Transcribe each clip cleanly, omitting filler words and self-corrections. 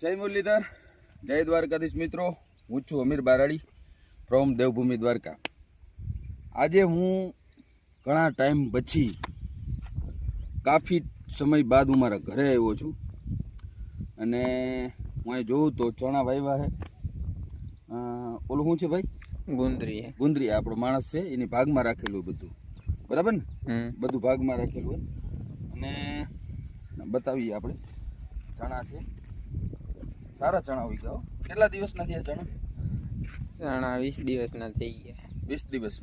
જય મુરલીધર, જય દ્વારકાધીશ મિત્રો. હું છું અમીર બારાડી ફ્રોમ દેવભૂમિ દ્વારકા. આજે હું ઘણા ટાઈમ પછી કાફી સમય બાદ હું મારા ઘરે આવ્યો છું અને હું અહીં જોઉં તો ચણા વાવ્યા છે. ઓલું શું છે ભાઈ? ગુંદરી આપણો માણસ છે, એની ભાગમાં રાખેલું બધું, બરાબર ને? બધું ભાગમાં રાખેલું હોય અને બતાવીએ આપણે. ચણા છે, સારા ચણા હોય ગયા. કેટલા દિવસના થયા ચણા? 20 દિવસના થઈ ગયા. 20 દિવસ?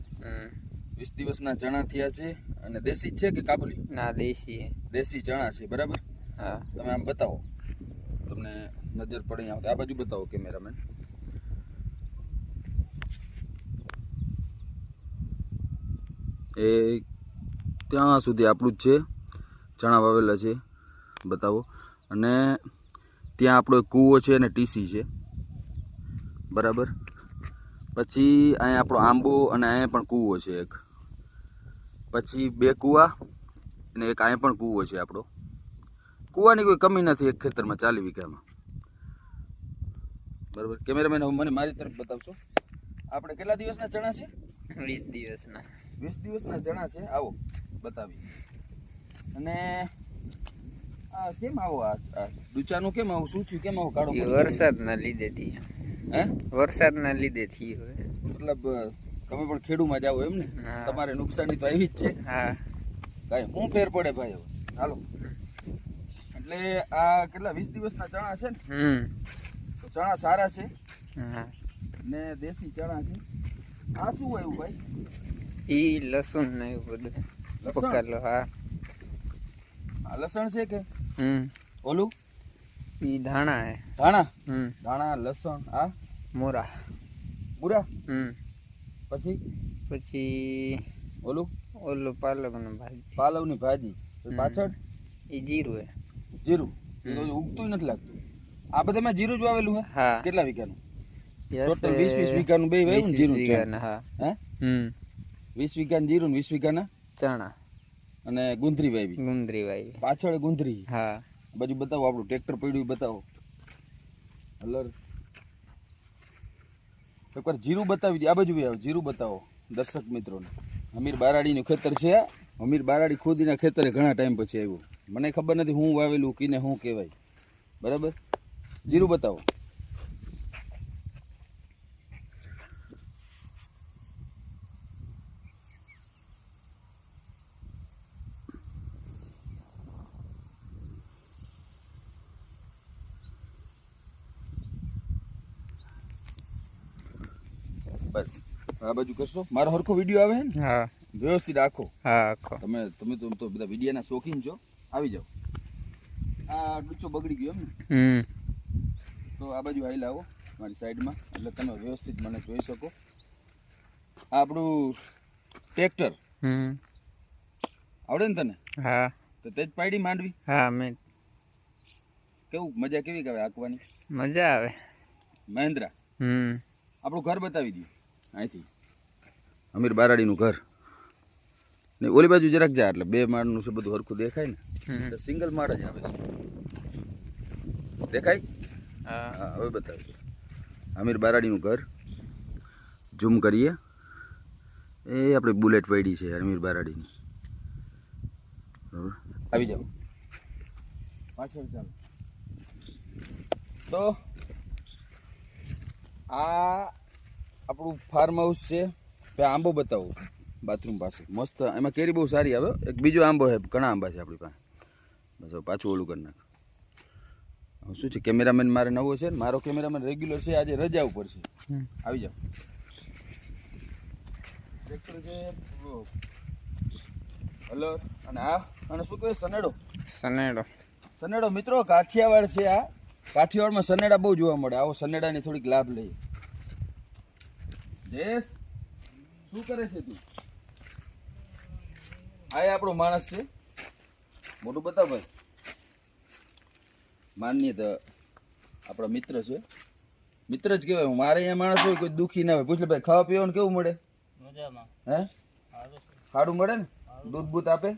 20 દિવસના ચણા થયા છે. અને દેશી છે કે કાબુલી? ના, દેશી ચણા છે, બરાબર? હા. તમે આમ બતાવો, તમને નજર પડી આવે. આ બાજુ બતાવો કેમેરામેન. એ ત્યાં સુધી આપણું જ છે, ચણા વાવેલા છે, બતાવો. અને ત્યાં આપણો એક કૂવો છે અને ટીસી છે, બરાબર. પછી અહીંયા આપણો આંબો અને અહીંયા પણ કૂવો છે એક. પછી 2 કૂવા અને એક અહીંયા પણ કૂવો છે આપણો. કૂવાની કોઈ કમી નથી એક ખેતરમાં 40 વીઘામાં, બરાબર. કેમેરામેન હવે મને મારી તરફ બતાવશો. આપણે કેટલા દિવસના ચણા છે? 20 દિવસના. 20 દિવસના ચણા છે. આવો બતાવી. અને આ કેમ આવો આ ડૂચાનું કેમ આવું? શું થયું? કેમ આવું કાળો? વરસાદના લીધે થી. હે? વરસાદના લીધે થી હોય. મતલબ તમે પણ ખેડૂમાં જાવ એમ ને? તમારે નુકસાની તો આવી જ છે. હા. કાંઈ શું ફેર પડે ભાઈ? હવે હાલો. એટલે આ કેટલા 20 દિવસના ચણા છે ને? તો ચણા સારા છે ને દેશી ચણા છે. આ શું આવ્યું ભાઈ? ઈ લસણ ને એવું બધું પકાલો. હા. આ લસણ છે કે ઓલું? ઈ ધાણા હે. ધાણા? ધાણા, લસણ. આ મોરા બુરા. પછી ઓલું પાલકની ભાજી. પાલવની ભાજી. પાછળ ઈ જીરું હે. જીરું ઉગતું નથી લાગતું. આ બધામાં જીરું જ વાવેલું હે? હા. કેટલા વીઘાનું? ટોટલ 20 વીઘાનું બે વાવ્યું ને જીરું? હા. હે? 20 વીઘાનું જીરું, 20 વીઘાના ચણા અને ગુંદરી વાવી. પાછળ ગુંદરી. હા. બાજુ બતાવો, આપણું ટ્રેક્ટર પડ્યું બતાવો. હલર એકવાર જીરું બતાવી દે. આ બાજુ આવો, જીરું બતાવો દર્શક મિત્રોને. અમીર બારાડીનું ખેતર છે. અમીર બારાડી ખુદીના ખેતરે ઘણા ટાઈમ પછી આવ્યું. મને ખબર નથી હું વાવેલું કીને શું કહેવાય, બરાબર. જીરું બતાવો. બસ આ બાજુ કરશો. મારો હરખો વિડીયો આવે ને? હા. વ્યવસ્થિત આખો? હા, આખો. તમે તો બધા વિડીયાના શોખીન છો. આવી જાઓ. આ ડૂચો બગડી ગયો એમ ને? તો આ બાજુ આઈ લાવો મારી સાઈડમાં, એટલે તમે વ્યવસ્થિત મને જોઈ શકો. આ આપણું ટ્રેક્ટર આવડે ને તને? હા. તો તે જ પાડી માંડવી? હા. મેં કેવું મજા કેવી આવે આંકવાની? મજા આવે. મહેન્દ્રા. આપણું ઘર બતાવી દઈએ અહીંથી. અમીર બારાડીનું ઘર ને ઓલી બાજુ જરાક જા, એટલે 2 માળનું છે, બધું હરખું દેખાય ને. સિંગલ માળ જ આવે છે, દેખાય? હા. હવે બતાવી અમીર બારાડીનું ઘર. ઝૂમ કરીએ. એ આપણે બુલેટ પડી છે અમીર બારાડીની, બરાબર. આવી જાઓ પાછળ. ચાલો તો આ આપણું ફાર્મ હાઉસ છે. આંબો બતાવો બાથરૂમ પાસે, મસ્ત. એમાં કેરી બહુ સારી આવે. એક બીજો આંબો છે, ઘણા આંબા છે આપણી પાસે. બસ હવે પાછું ઓલું કરી નાખ. શું છે, કેમેરામેન મારે નવો છે ને, મારો કેમેરામેન રેગ્યુલર છે, આજે રજા ઉપર છે. આવી જાઓ. ટ્રેક્ટર છે, હલો. અને આ અને શું કહે? સનેડો મિત્રો, કાઠિયાવાડ છે આ. કાઠિયાવાડમાં સનેડા બહુ જોવા મળે. આવો સનેડાની થોડીક લાભ લઈએ. જયેશ, શું કરે છે તું? આ આપણો માણસ છે. મોટું બતાવ ભાઈ. માનીએ તો આપણા મિત્ર છે. મિત્ર જ કહેવાય. મારે અહીંયા માણસ હોય કોઈ દુઃખી ના હોય. પૂછ લે ભાઈ, ખાવા પીવાનું કેવું મળે? હે? સારું મળે ને? દૂધ બૂધ આપે?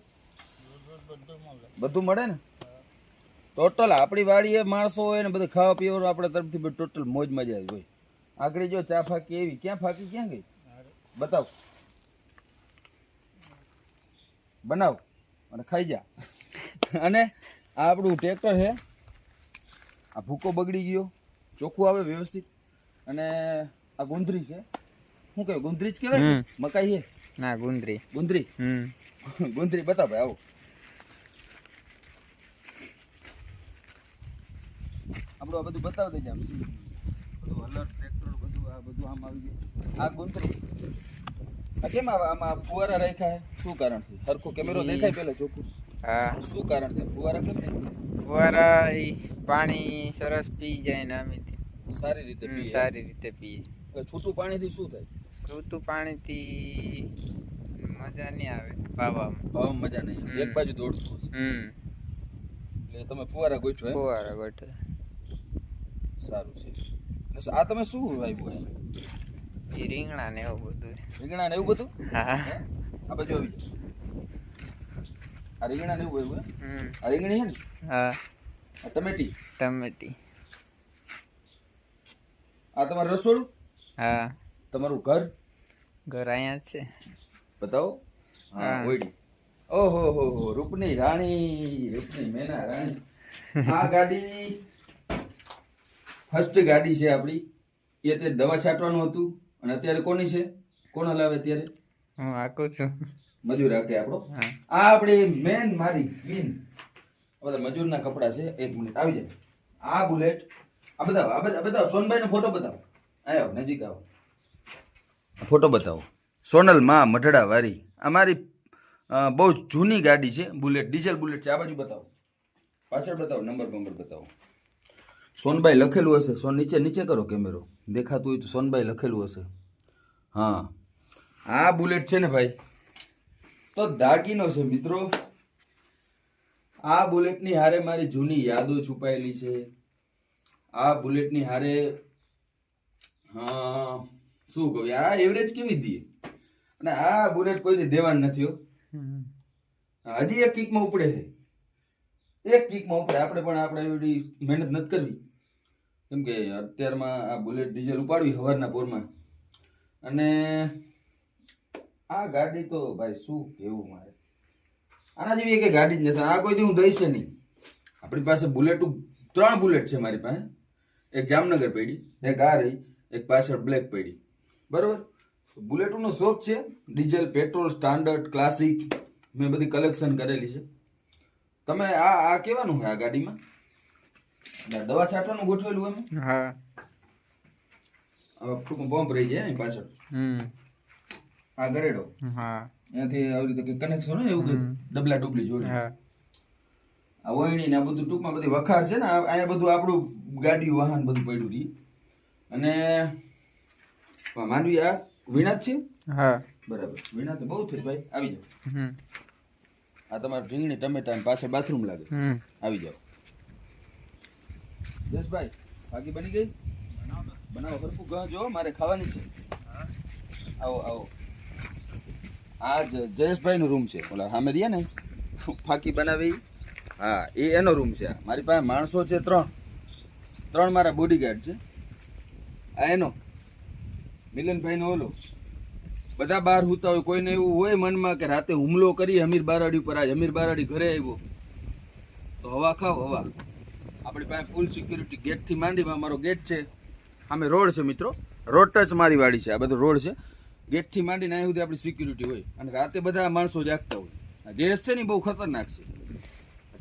બધું મળે ને? ટોટલ આપણી વાડીએ માણસો હોય ને બધું ખાવા પીવાનું આપણે તરફથી બધું ટોટલ મોજ મજા જ હોય. આગળ જો ચા ફાકી એવી ક્યાં ફાકી ક્યાં ગઈ બતાવ, બનાવ અને ખાઈ જા. અને આ આપણું ટ્રેક્ટર છે, આ ભૂકો બગડી ગયો, ચોખ્ખું આવે વ્યવસ્થિત. અને આ ગુંદરી છે, શું કહેવાય ગુંદરી જ કહેવાય ને? મકાઈ છે ના ગુંદરી. ગુંદરી ગુંદરી બતાવ ભાઈ, આવો આપણું આ બધું બતાવી દેજે. આમ બધું હલર ટ્રેક્ટર બધું આ બધું આમ આવી ગયું. આ ગુંદરી આ કેમ આમાં ફુવારા રાખ્યા છે? શું કારણ છે? સરખો કેમેરો દેખાય પેલા ચોખ્ખું? હા. શું કારણ છે ફુવારા કેમ રાખ્યા? ફુવારા પાણી સરસ પી જાય ને અમે સારી રીતે પીએ. સારી રીતે પીએ. છૂટું પાણીથી શું થાય? છૂટું પાણીથી મજા નહીં આવે પાવામાં. ભાવમાં મજા નહીં આવે, એક બાજુ દોડતું છે. એટલે તમે ફુવારા ગોઠવો એમ? ફુવારા ગોઠવે. સારું છે. આ તમે શું વાવ્યું અહીં? એ રીંગણા ને એવું બધું. રીંગણા ને એવું બધું? હા. આ બાજુ આવી જાઓ. આ રીંગણા ને એવું વાવ્યું? આ રીંગણી છે ને? હા. આ ટમેટી? ટમેટી. આ તમારું રસોડું? હા. તમારું ઘર? ઘર અહીંયા જ છે. બતાવો. હા, ઓયડી. ઓહો હો હો, રૂપની રાણી, રૂપની મેના રાણી. આ ગાડી ફર્સ્ટ ગાડી છે આપણી. એ તે દવા છાંટવાનું હતું. અને અત્યારે કોની છે? કોણ હલાવે અત્યારે? હું આકું છું. મજૂર રાખે આપણો. હા. આ આપણી મેન મારી ક્વીન. આ બધા મજૂરના કપડા છે. એક મિનિટ આવી જાય. આ બુલેટ, આ બતાવો, આ બતાવો. સોનભાઈ નો ફોટો બતાવો. આવો નજીક આવો, ફોટો બતાવો. સોનલ માં મઢડા વાળી. આ મારી બહુ જૂની ગાડી છે, બુલેટ, ડીઝલ બુલેટ છે. આ બાજુ બતાવો, પાછળ બતાવો, નંબર બતાવો. સોનભાઈ લખેલું હશે. નીચે કરો કેમેરો, દેખાતું હોય તો સોનભાઈ લખેલું હશે. હા, આ બુલેટ છે ને ભાઈ તો દાગીનો છે મિત્રો. આ બુલેટની હારે મારી જૂની યાદો છુપાયેલી છે. આ બુલેટની હારે શું કહું યાર, આ એવરેજ કેવી દે. અને આ બુલેટ કોઈને દેવાનું નથી હો. હજી એક કિકમાં ઉપડે છે, એક કિકમાં ઉપડે. આપણે એવડી મહેનત નથી કરવી, કેમ કે અત્યારમાં આ બુલેટ ડીઝલ ઉપાડવી સવારના પોરમાં. અને આ ગાડી તો ભાઈ શું કેવું મારે, આના જેવી એક ગાડી જ નથી. આ કોઈ દી હું દઈશ નહીં. આપણી પાસે બુલેટ 3 બુલેટ છે મારી પાસે. એક જામનગર પડી, એક આ રહી, એક પાછળ બ્લેક પડી. બરોબર. બુલેટનો શોખ છે. ડીઝલ, પેટ્રોલ, સ્ટાન્ડર્ડ, ક્લાસિક મેં બધી કલેક્શન કરેલી છે. તમે આ કેવાનું છે આ ગાડીમાં? દવા છાંટવાનું ગોઠવેલું એમ? હા. પંપ રહી જાય અહીં પાછળ. આ ગરેડો. હા. ત્યાંથી આવી રીતે કનેક્શન હોય એવું કે ડબલા ડુબલી જોડે. આ ઓયણી ને આ બધું ટૂંકમાં બધી વખાર છે ને. અહીંયા બધું આપણું ગાડીઓ વાહન બધું પડ્યું રહી. અને માનવી આ વીણા જ છે? હા, બરાબર. વીણા તો બહુ થઈ ભાઈ. આવી જાઓ. આ તમારે રીંગણી, ટમેટા અને પાછળ બાથરૂમ લાગે. આવી જાઓ. જયેશભાઈ, બાકી બની ગઈ? બનાવો હરખું ગા જો, મારે ખાવાની છે. આવો આવો. આ જયેશભાઈ નો રૂમ છે. ઓલા સામે રહ્યા ને ફાકી બનાવી, હા એ એનો રૂમ છે. મારી પાસે માણસો છે 3 મારા બોડીગાર્ડ છે. આ એનો મિલનભાઈ નો ઓલો. બધા બહાર હુતા હોય. કોઈને એવું હોય મનમાં કે રાતે હુમલો કરી અમીર બારાડી ઉપર. આજ અમીર બારાડી ઘરે આવ્યો તો હવા ખાવ હવા. આપણી પાસે ફૂલ સિક્યુરિટી, ગેટ થી માંડીમાં મારો ગેટ છે. સામે રોડ છે મિત્રો, રોડ ટચ મારી વાડી છે. આ બધો રોડ છે. ગેટ થી માંડીને અહીં સુધી આપણી સિક્યુરિટી હોય. અને રાતે બધા માણસો જાગતા હોય. આ જેસ છે ને બહુ ખતરનાક છે.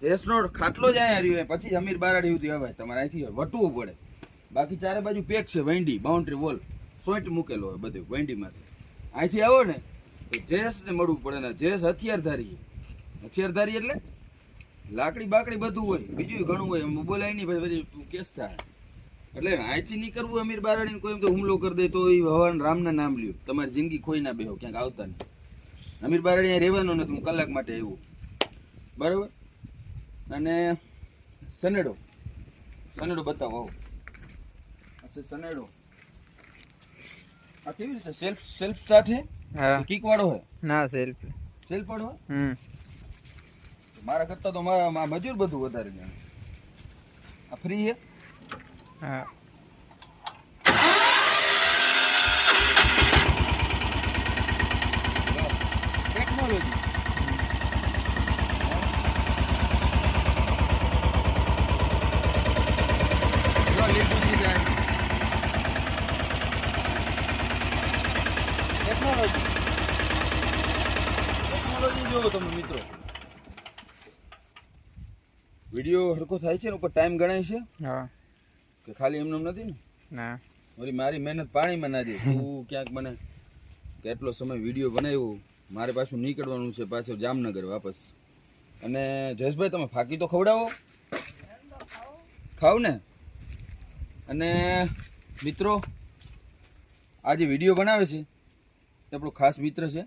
જેસનો ખાટલો જ અહીંયા રહ્યો, પછી અમીર બારાડી સુધી હવાય. તમારે અહીંથી વટવું પડે. બાકી ચારે બાજુ પેક છે, વેંડી, બાઉન્ડ્રી વોલ, સોઈન્ટ મૂકેલો હોય બધું વેંડીમાંથી. અહીંથી આવો ને તો જેસ ને મળવું પડે ને. જેસ હથિયારધારી. હથિયારધારી એટલે લાકડી બાકડી બધું હોય, બીજું ઘણું હોય. બોલાય નહીં પછી કેસ થાય. એટલે અહીંથી નહીં કરવું અમીર બારાડીને કોઈ તો હુમલો કરી દે તો એ ભગવાન રામના નામ લ્યો. તમારી જિંદગી ખોઈ ના બેહો, ક્યાંક આવતા નહીં. અમીર બારાડી અહીંયા રહેવાનો નથી. હું કલાક માટે આવ્યો, બરાબર. અને સનેડો બતાવો. આવો. અચ્છા સનેડો આ કેવી રીતે સેલ્ફ સ્ટાર્ટ હે? હા. કિક વાળો હે? ના, સેલ્ફ વાળો હે. મારા કરતા તો મારા મજૂર બધું વધારે છે. આ ફ્રી છે હા ટેકનોલોજી જો લીધું છે ગાડી ટેકનોલોજી જોવો તમે મિત્રો વિડીયો હરખો થાય છે ને ઉપર ટાઈમ ગણાય છે હા કે ખાલી એમને એમ નથી ને ના વળી મારી મહેનત પાણીમાં ના દે તું ક્યાંક મને કેટલો સમય વિડીયો બનાવ્યો મારે પાછું નીકળવાનું છે પાછું જામનગર વાપસ અને જયેશભાઈ તમે ફાકી તો ખવડાવો ખાવ ને અને મિત્રો આ જે વિડીયો બનાવે છે એ આપણો ખાસ મિત્ર છે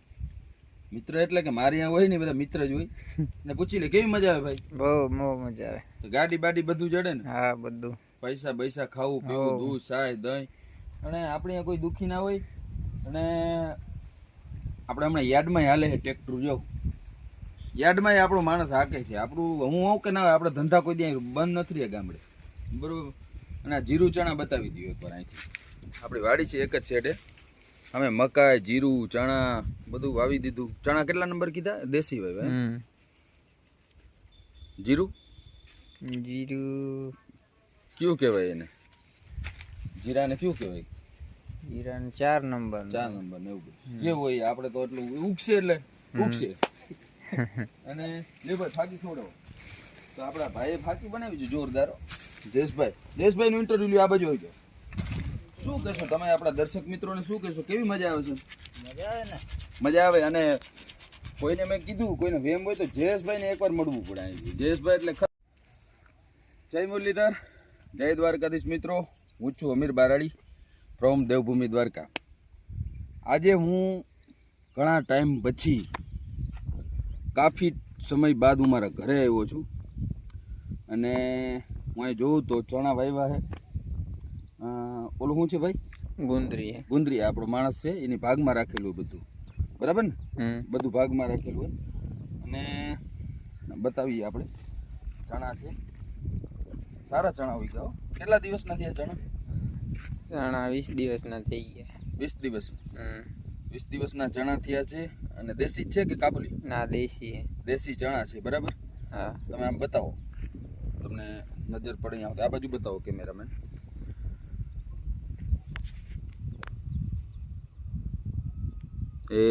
મિત્ર એટલે કે મારે અહીંયા હોય ને બધા મિત્ર જ હોય ને પૂછી લે કેવી મજા આવે ભાઈ બહુ મજા આવે તો ગાડી બાડી બધું જડે ને હા બધું પૈસા પૈસા ખાવું પીવું હોવ. દૂધ સાય દહીં અને આપણે અહીંયા કોઈ દુઃખી ના હોય અને આપણે હમણાં યાર્ડમાં હાલે છે ટ્રેક્ટર જો યાર્ડમાં આપણો માણસ હાકે છે આપણું હું હોઉં કે ના હોય આપણે ધંધા કોઈ ત્યાં બંધ નથી રહ્યા ગામડે બરોબર અને આ જીરું ચણા બતાવી દઉં એકવાર અહીંથી આપણી વાડી છે એક જ છેડે અમે મકાઈ જીરું ચણા બધું વાવી દીધું ચણા કેટલા નંબર કીધા દેશી ભાઈ જીરું જીરું કયું કહેવાય એને જીરાને કયું કહેવાય જીરાને 4 નંબર 4 નંબર ને એવું બધું જે હોય આપણે તો એટલું ઉગશે એટલે ઉગશે અને લે ભાઈ ફાકી ખવડાવો તો આપણા ભાઈએ ફાકી બનાવી છે જોરદાર જયેશભાઈનું ઇન્ટરવ્યુ લ્યો આ બાજુ હોય શું કહેશો તમે આપણા દર્શક મિત્રોને શું કહેશો કેવી મજા આવે છે મજા આવે અને કોઈને મેં કીધું કોઈને વેમ હોય તો જયેશભાઈને એકવાર મળવું પડે અહીંથી જયેશભાઈ એટલે જય મુરલીધર જય દ્વારકાધીશ મિત્રો હું છું અમીર બારાડી ફ્રોમ દેવભૂમિ દ્વારકા આજે હું ઘણા ટાઈમ પછી કાફી સમય બાદ હું મારા ઘરે આવ્યો છું અને હું અહીં જોઉં તો ચણા વાવ્યા છે ઓલું શું છે ભાઈ ગુંદરી આપણો માણસ છે એની ભાગમાં રાખેલું હોય બધું બરાબર ને બધું ભાગમાં રાખેલું હોય અને બતાવીએ આપણે ચણા છે સારા ચણા હોય ગયા કેટલા દિવસના થયા ચણા 20 દિવસના થઈ ગયા 20 દિવસ 20 દિવસના ચણા થયા છે અને દેશી છે કે કાબુલી ના દેશી ચણા છે બરાબર હા તમે આમ બતાવો તમને નજર પડે અહીંયા આ બાજુ બતાવો કેમેરામેન એ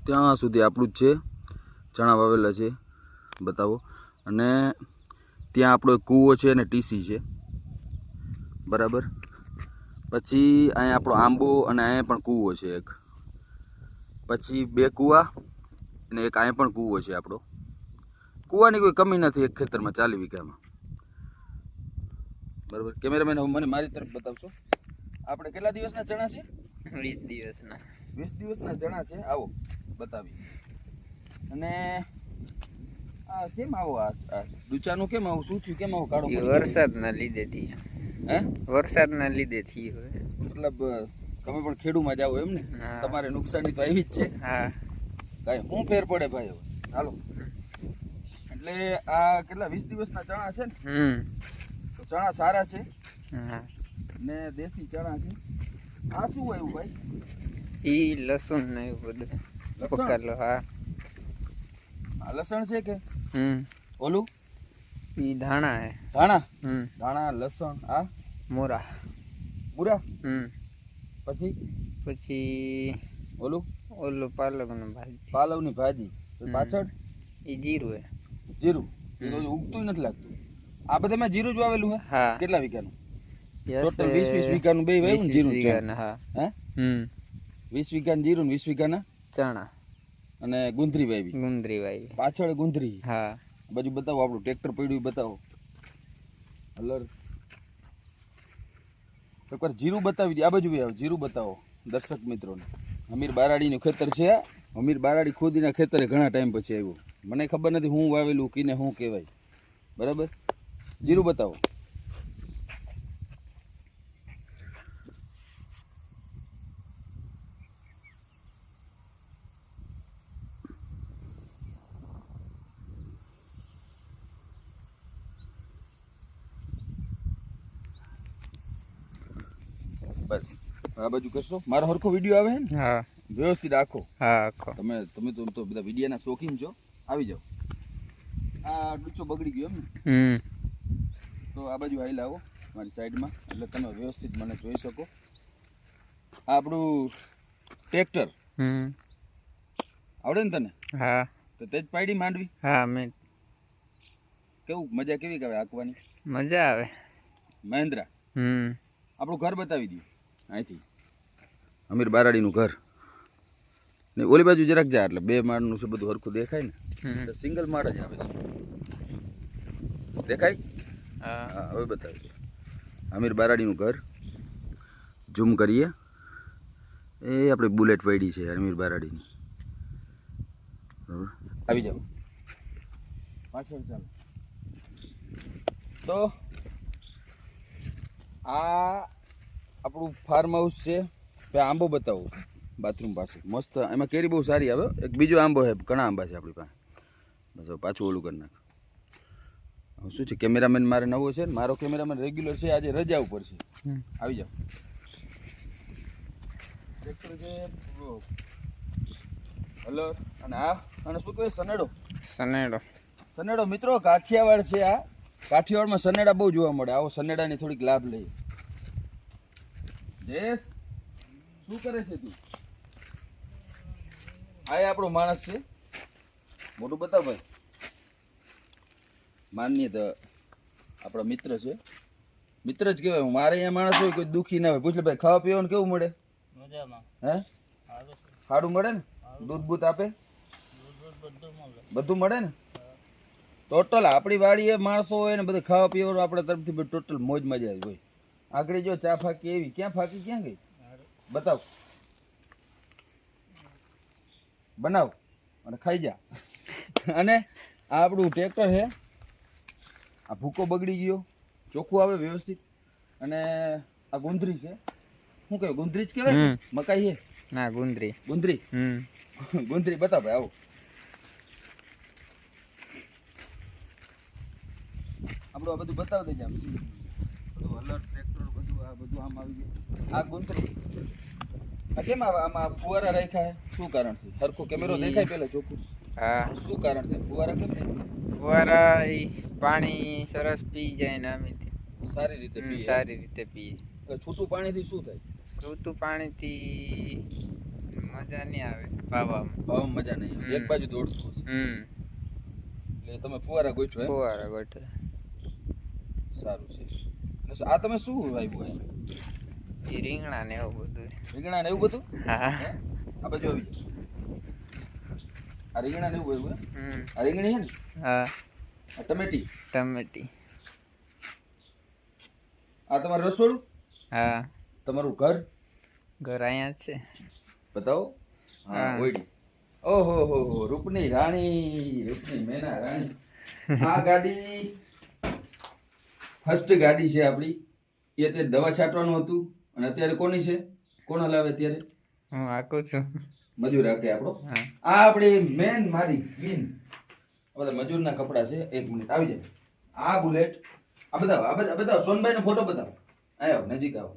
ત્યાં સુધી આપણું જ છે ચણા વાવેલા છે બતાવો અને ત્યાં આપણો એક કૂવો છે અને ટીસી છે બરાબર પછી અહીંયા આપણો આંબો અને અહીંયા પણ કૂવો છે એક પછી 2 કૂવા અને એક અહીંયા પણ કૂવો છે આપણો કૂવાની કોઈ કમી નથી એક ખેતરમાં 40 વીઘામાં બરાબર કેમેરામેન હવે મને મારી તરફ બતાવશો આપણે કેટલા દિવસના ચણા છે 20 દિવસના 20 દિવસના ચણા છે આવો બતાવી અને આ કેમ આવો આ ડૂચાનું કેમ આવું શું થયું કેમ આવું કાળો વરસાદના લીધે થી હે વરસાદના લીધે થી મતલબ તમે પણ ખેડૂમાં જાઓ એમ ને તમારે નુકસાની તો આવી જ છે હા કાંઈ શું ફેર પડે ભાઈ હવે હાલો એટલે આ કેટલા 20 દિવસના ચણા છે ને તો ચણા સારા છે ને દેશી ચણા છે આ શું આવ્યું ભાઈ ઈ લસણ ને એવું બધું પકાલો હા આ લસણ છે કે ઓલું ઈ ધાણા હે ધાણા લસણ આ મોરા બુરા પછી ઓલું પાલકની ભાજી પાલવની ભાજી પાછળ ઈ જીરું હે જીરું એ તો ઉગતું નથી લાગતું આ બધામાં જીરું જ વાવેલું હે હા કેટલા વીઘાનું ટોટલ 20 વીઘાનું બે વાવ્યું ને જીરું હા હે 20 વીઘાનું જીરું 20 વીઘાના ચણા અને ગુંદરી વાવી પાછળ ગુંદરી હા બાજુ બતાવો આપણું ટ્રેક્ટર પડ્યું બતાવો હલર એકવાર જીરું બતાવી દે આ બાજુ આવો જીરું બતાવો દર્શક મિત્રોને અમીર બારાડીનું ખેતર છે અમીર બારાડી ખુદીના ખેતરે ઘણા ટાઈમ પછી આવ્યું મને ખબર નથી હું વાવેલું કીને શું કહેવાય બરાબર જીરું બતાવો બસ આ બાજુ કરશો. મારો હરખો વિડીયો આવે છે ને? હા વ્યવસ્થિત આખો. હા આખો. તમે તો બધા વિડીયોના શોખીન છો. આવી જાઓ. આ ડૂચો બગડી ગયો એમ ને? તો આ બાજુ આઈ લાવો મારી સાઈડમાં, એટલે તમે વ્યવસ્થિત મને જોઈ શકો. આ આપણું ટ્રેક્ટર આવડે ને તને? હા તો તે જ પાડી માંડવી. હા મેં કેવું મજા કેવી આવે હાંકવાની? મજા આવે. મહેન્દ્રા. આપણું ઘર બતાવી દઈએ અહીંથી, અમીર બારાડીનું ઘર. ને ઓલી બાજુ જરાક જા એટલે 2 માળનું છે, બધું હરખું દેખાય ને. એટલે સિંગલ માળ જ આવે છે. દેખાય? હા હવે બતાવી દે. અમીર બારાડીનું ઘર ઝૂમ કરીએ. એ આપણે બુલેટ પડી છે અમીર બારાડીની. બરાબર, આવી જાઓ પાછળ. ચાલો તો આ આપણું ફાર્મ હાઉસ છે. આંબો બતાવું બાથરૂમ પાસે મસ્ત. એમાં કેરી બહુ સારી આવે. એક બીજો આંબો છે, ઘણા આંબા છે આપણી પાસે. બસ હવે પાછું ઓલું કરી નાખ. શું છે, કેમેરામેન મારે નવો છે ને, મારો કેમેરામેન રેગ્યુલર છે, આજે રજા ઉપર છે. આવી જાઓ. ટ્રેક્ટર છે હલો. અને આ અને શું કહેવાય? સનેડો. સનેડો મિત્રો કાઠિયાવાડ છે. આ કાઠિયાવાડમાં સનેડા બહુ જોવા મળે. આવો સનેડાની થોડીક લાભ લઈએ. જયેશ શું કરે છે તું? આ આપણો માણસ છે. મોટું બતાવ ભાઈ. માનીએ તો આપણો મિત્ર છે. મિત્ર જ કહેવાય. મારે અહીંયા માણસ હોય કોઈ દુઃખી ના હોય. પૂછ લે ભાઈ, ખાવા પીવાનું કેવું મળે? હે સારું મળે ને? દૂધ બૂધ આપે? બધું મળે ને? ટોટલ આપણી વાડીએ માણસો હોય ને બધું ખાવા પીવાનું આપણા તરફથી ટોટલ મોજ મજા આવી હોય. આગળ જો ચા ફાકી એવી. ક્યાં ફાકી? ક્યાં ગઈ? બતાવ. બનાવ અને ખાઈ જા. અને આ આપણું ટ્રેક્ટર છે. આ ભૂકો બગડી ગયો, ચોખ્ખું આવે વ્યવસ્થિત. અને આ ગુંદરી છે. શું કહેવાય? ગુંદરી જ કહેવાય. મકાઈ છે ના ગુંદરી. ગુંદરી. ગુંદરી બતાવ ભાઈ. આવો આપણું આ બધું બતાવી દેજે. આમ બધું હલર ટ્રેક્ટર બધું આ બધું આમ આવી ગયું. આ ગુંદરી. આ કેમ આમાં ફુવારા રાખ્યા છે? શું કારણ છે? સરખો કેમેરો દેખાય પેલા ચોખ્ખું? હા શું કારણ છે? ફુવારા કેમ? ફુવારા પાણી સરસ પી જાય ને અમે સારી રીતે પીએ. સારી રીતે પીએ. છૂટું પાણીથી શું થાય? છૂટું પાણીથી મજા નહીં આવે પાવામાં. મજા નહીં આવે. એક બાજુ દોડતું છે. એટલે તમે ફુવારા ગોઠવો એમ? ફુવારા ગોઠવે. સારું છે. આ તમે શું વાવ્યું અહીંયા? એ રીંગણા ને એવું બધું. રીંગણા ને એવું બધું? હા આ બાજુ આવી જાઓ. આ રીંગણા ને એવું વાવ્યું? આ રીંગણી છે ને? હા. આ ટમેટી. આ તમારું રસોડું? હા. તમારું ઘર? ઘર અહીંયા જ છે. બતાવો. હા ઓયડી. ઓહો હો હો, રૂપની રાણી, રૂપની મેના રાણી. આ ગાડી ફર્સ્ટ ગાડી છે આપણી. એ અત્યારે દવા છાંટવાનું હતું. અને અત્યારે કોની છે? કોણ હલાવે અત્યારે? હું આકું છું. મજૂર હાકે આપણો. આ આપણી મેન મારી ક્વીન. આ બધા મજૂરના કપડા છે. 1 મિનિટ આવી જાય. આ બુલેટ. આ બતાવો. સોનભાઈ નો ફોટો બતાવો. આવો નજીક આવો.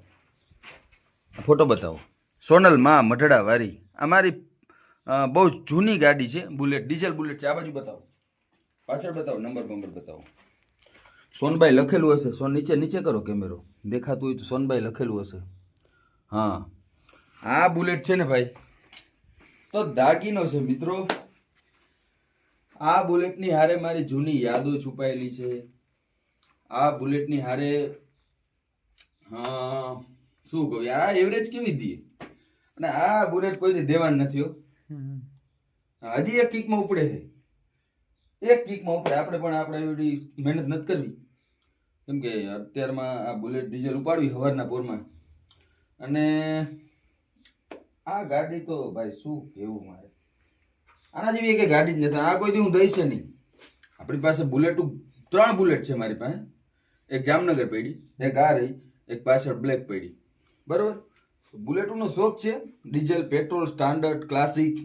ફોટો બતાવો. સોનલ માં મઢડા વાળી. આ મારી બહુ જૂની ગાડી છે. બુલેટ, ડીઝલ બુલેટ છે. આ બાજુ બતાવો. પાછળ બતાવો. નંબર બતાવો. સોનભાઈ લખેલું હશે. નીચે કરો કેમેરો. દેખાતું હોય તો સોનભાઈ લખેલું હશે. હા આ બુલેટ છે ને ભાઈ, તો દાગીનો છે મિત્રો. આ બુલેટની હારે મારી જૂની યાદો છુપાયેલી છે. આ બુલેટની હારે શું કહું યાર, આ એવરેજ કેવી દે. અને આ બુલેટ કોઈને દેવાન નથી હો. હજી એક કિકમાં ઉપડે છે. આપણે એવડી મહેનત નથી કરવી. કેમ કે અત્યારમાં આ બુલેટ ડીઝલ ઉપાડવી સવારના પોરમાં. અને આ ગાડી તો ભાઈ શું કેવું મારે. આના જેવી એક ગાડી જ નથી. આ કોઈ દી હું દઈશ નહીં. આપણી પાસે 3 બુલેટ છે મારી પાસે. એક જામનગર પડી, એક આ રહી, એક પાછળ બ્લેક પડી. બરોબર. બુલેટનો શોખ છે. ડીઝલ, પેટ્રોલ, સ્ટાન્ડર્ડ, ક્લાસિક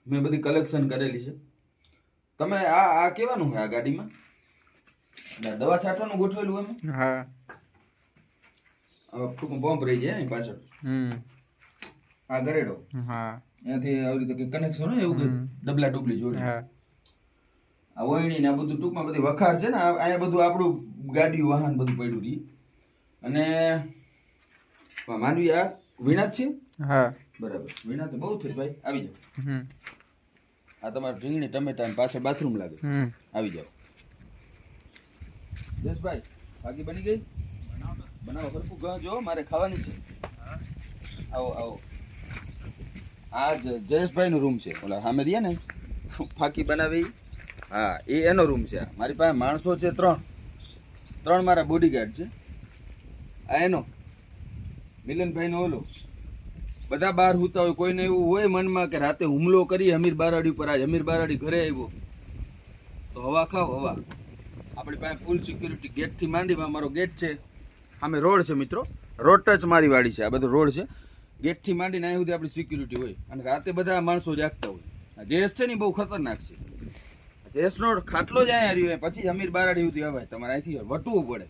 મેં બધી કલેક્શન કરેલી છે. તમે આ કેવાનું છે આ ગાડીમાં? દવા છાંટવાનું ગોઠવેલું એમ? હા. ટૂંકમાં પંપ રહી જાય અહીં પાછળ આ ગરેડો હા ત્યાંથી આવી રીતે કનેક્શન હોય એવું કે ડબલા ડુબલી જોડે હા આ વોયણી ને આ બધું ટૂંકમાં બધી વખાર છે ને અહીંયા બધું આપણું ગાડીયું વાહન બધું પડ્યું રહી અને માનવી આ વીણા જ છે હા બરાબર વીણા તો બહુ થઈ ભાઈ આવી જાઓ હમ આ તમારે રીંગણી ટમેટા ને પાછળ બાથરૂમ લાગે આવી જાઓ જયેશભાઈ બાકી બની ગઈ બનાવો ખરખું ગા જો મારે ખાવાની છે આવો આવો આ જયેશભાઈ નો રૂમ છે ઓલા સામે રહ્યા ને ફાકી બનાવી હા એ એનો રૂમ છે મારી પાસે માણસો છે ત્રણ મારા બોડીગાર્ડ છે આ એનો મિલનભાઈ નો ઓલો બધા બહાર હુતા હોય કોઈને એવું હોય મનમાં કે રાતે હુમલો કરી અમીર બારાડી ઉપર આજ અમીર બારાડી ઘરે આવ્યો તો હવા ખાવ હવા આપણી પાસે ફૂલ સિક્યુરિટી ગેટથી માંડીમાં મારો ગેટ છે સામે રોડ છે મિત્રો રોડ ટચ મારી વાડી છે આ બધો રોડ છે ગેટથી માંડીને અહીં સુધી આપણી સિક્યુરિટી હોય અને રાતે બધા માણસો જાગતા હોય આ જેસ છે ને બહુ ખતરનાક છે જેસનો ખાટલો જ અહીંયા રહ્યો પછી અમીર બારાડી સુધી હવાય તમારે અહીંથી વટવું પડે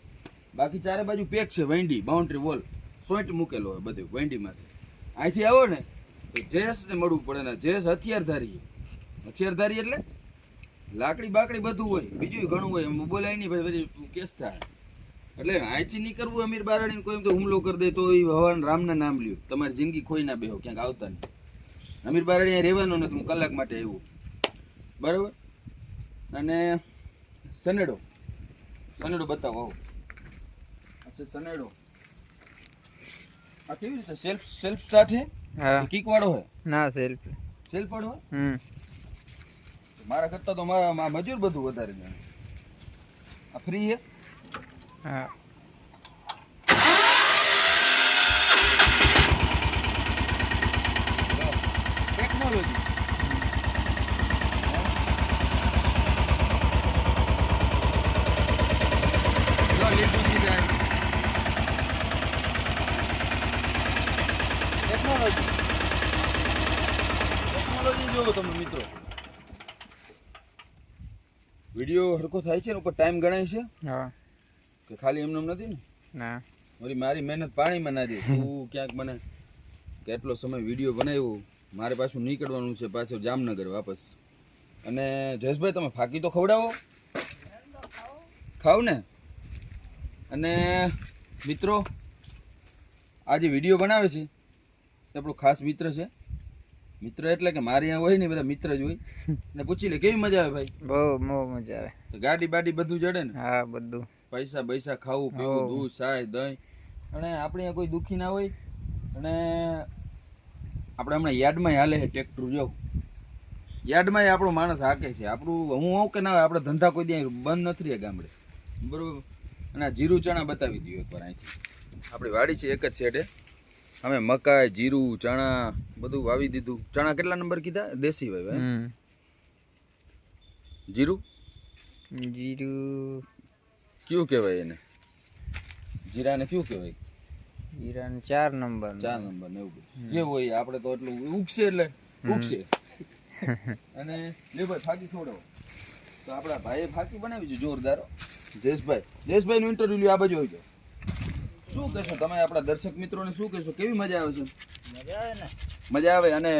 બાકી ચારે બાજુ પેક છે વેંડી બાઉન્ડ્રી વોલ સોઈન્ટ મૂકેલો હોય બધું વેંડીમાંથી અહીંથી આવો ને તો જેસને મળવું પડે ને જેસ હથિયારધારી એટલે લાકડી બાકડી બધું હોય બીજું ઘણું હોય એમ બોલાય નહીં પછી કેસ થાય એટલે અહીંથી નીકળવું અમીર બારાડીને કોઈ તો હુમલો કરી દે તો એ ભગવાન રામના નામ લ્યો તમારી જિંદગી ખોઈ ના બેહો ક્યાંક આવતા નહીં અમીર બારાડી અહીંયા રહેવાનો નથી હું કલાક માટે આવ્યું બરાબર અને સનેડો બતાવો આવો અચ્છા સનેડો આ કેવી રીતે સેલ્ફ સ્ટાર્ટ હે હા કિક વાળો હે ના સેલ્ફ વાળો હે હમ મારા કરતા તો મારા મજૂર બધું વધારે છે આ ફ્રી હે હા ટેકનોલોજી ટેકનોલોજી જોવો તમે મિત્રો વિડીયો હરખો થાય છે ને ઉપર ટાઈમ ગણાય છે હા કે ખાલી એમને એમ નથી ને ના મારી મહેનત પાણીમાં ના દે તું ક્યાંક મને કેટલો સમય વિડીયો બનાવ્યો મારે પાછું નીકળવાનું છે પાછું જામનગર વાપસ અને જયેશભાઈ તમે ફાકી તો ખવડાવો ખાવ ને અને મિત્રો આ જે વિડીયો બનાવે છે એ આપણો ખાસ મિત્ર છે મિત્ર એટલે કે મારે અહીંયા હોય ને બધા મિત્ર જ હોય ને પૂછી લે કેવી મજા આવે ભાઈ બહુ મજા આવે તો ગાડી બાડી બધું જડે ને હા બધું પૈસા ખાવું પીવું દૂધ સાય દહીં અને આપણે અહીંયા કોઈ દુઃખી ના હોય અને આપણે હમણાં યાર્ડમાં હાલે છે ટ્રેક્ટર જો યાર્ડમાં આપણો માણસ હાકે છે આપણું હું કે ના હોય આપણે ધંધા કોઈ દે બંધ નથી રહ્યા ગામડે બરોબર અને આ જીરું ચણા બતાવી દઉં એકવાર અહીંથી આપણી વાડી છે એક જ છેડે અમે મકાઈ જીરું ચણા બધું વાવી દીધું ચણા કેટલા નંબર કીધા દેશી ભાઈ જીરું કયું કહેવાય એને જીરાને કયું કહેવાય જીરાને 4 નંબર ને એવું બધું જે હોય આપણે તો એટલું ઉગશે એટલે ઉગશે અને લે ભાઈ ફાકી ખવડાવો તો આપણા ભાઈએ ફાકી બનાવી છે જોરદાર જયેશભાઈ નું ઇન્ટરવ્યુ લ્યો આ બાજુ હોય શું કહેશો તમે આપણા દર્શક મિત્રોને શું કહેશો કેવી મજા આવે છે મજા આવે અને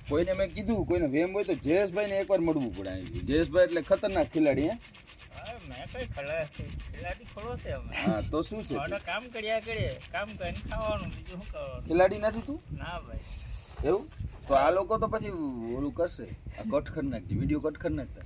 કોઈને મેં કીધું કોઈને વેમ હોય તો જયેશભાઈ ને એકવાર મળવું પડે અહીંથી જયેશભાઈ એટલે ખતરનાક ખેલાડી હે હા તો શું છે ખેલાડી નથી તું એવું તો આ લોકો તો પછી ઓલું કરશે આ કટ કરી નાખજે વિડીયો કટ કરી નાખતા